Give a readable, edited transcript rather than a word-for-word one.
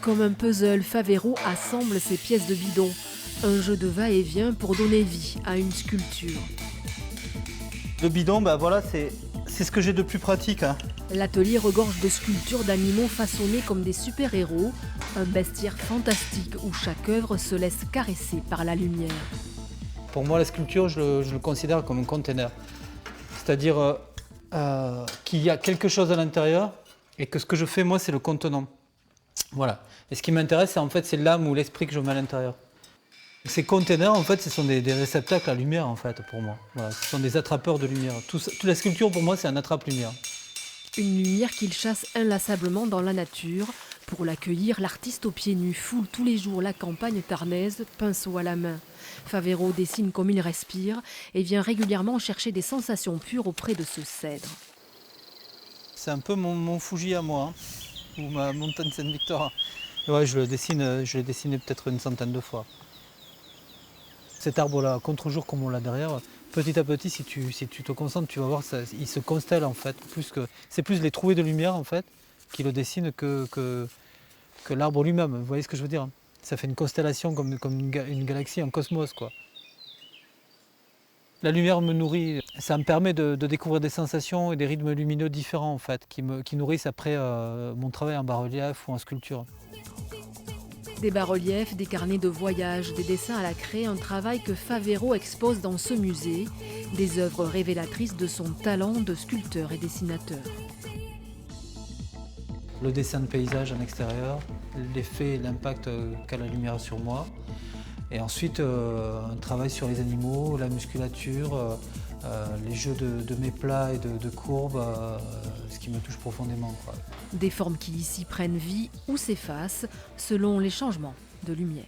Comme un puzzle, Favero assemble ses pièces de bidon. Un jeu de va-et-vient pour donner vie à une sculpture. Le bidon, voilà, c'est ce que j'ai de plus pratique. L'atelier regorge de sculptures d'animaux façonnés comme des super-héros, un bestiaire fantastique où chaque œuvre se laisse caresser par la lumière. Pour moi, la sculpture, je le considère comme un container. C'est-à-dire qu'il y a quelque chose à l'intérieur et que ce que je fais, moi, c'est le contenant. Voilà. Et ce qui m'intéresse, c'est l'âme ou l'esprit que je mets à l'intérieur. Ces containers, en fait, ce sont des réceptacles à lumière, en fait, pour moi. Voilà. Ce sont des attrapeurs de lumière. Toute la sculpture, pour moi, c'est un attrape-lumière. Une lumière qu'il chasse inlassablement dans la nature. Pour l'accueillir, l'artiste aux pieds nus foule tous les jours la campagne tarnaise, pinceau à la main. Favero dessine comme il respire et vient régulièrement chercher des sensations pures auprès de ce cèdre. C'est un peu mon Fuji à moi, ou ma montagne Sainte-Victoire. Ouais, je l'ai dessiné peut-être une centaine de fois. Cet arbre-là, à contre-jour comme on l'a derrière, petit à petit, si tu te concentres, tu vas voir, il se constelle en fait. C'est plus les trouées de lumière en fait qui le dessinent que l'arbre lui-même. Vous voyez ce que je veux dire? Ça fait une constellation comme une galaxie, un cosmos, quoi. La lumière me nourrit, ça me permet de découvrir des sensations et des rythmes lumineux différents en fait, qui nourrissent après mon travail en bas-relief ou en sculpture. Des bas-reliefs, des carnets de voyage, des dessins à la craie, un travail que Favero expose dans ce musée, des œuvres révélatrices de son talent de sculpteur et dessinateur. Le dessin de paysage en extérieur, l'effet et l'impact qu'a la lumière sur moi. Et ensuite, un travail sur les animaux, la musculature, les jeux de mes plats et de courbes, ce qui me touche profondément, quoi. Des formes qui ici prennent vie ou s'effacent selon les changements de lumière.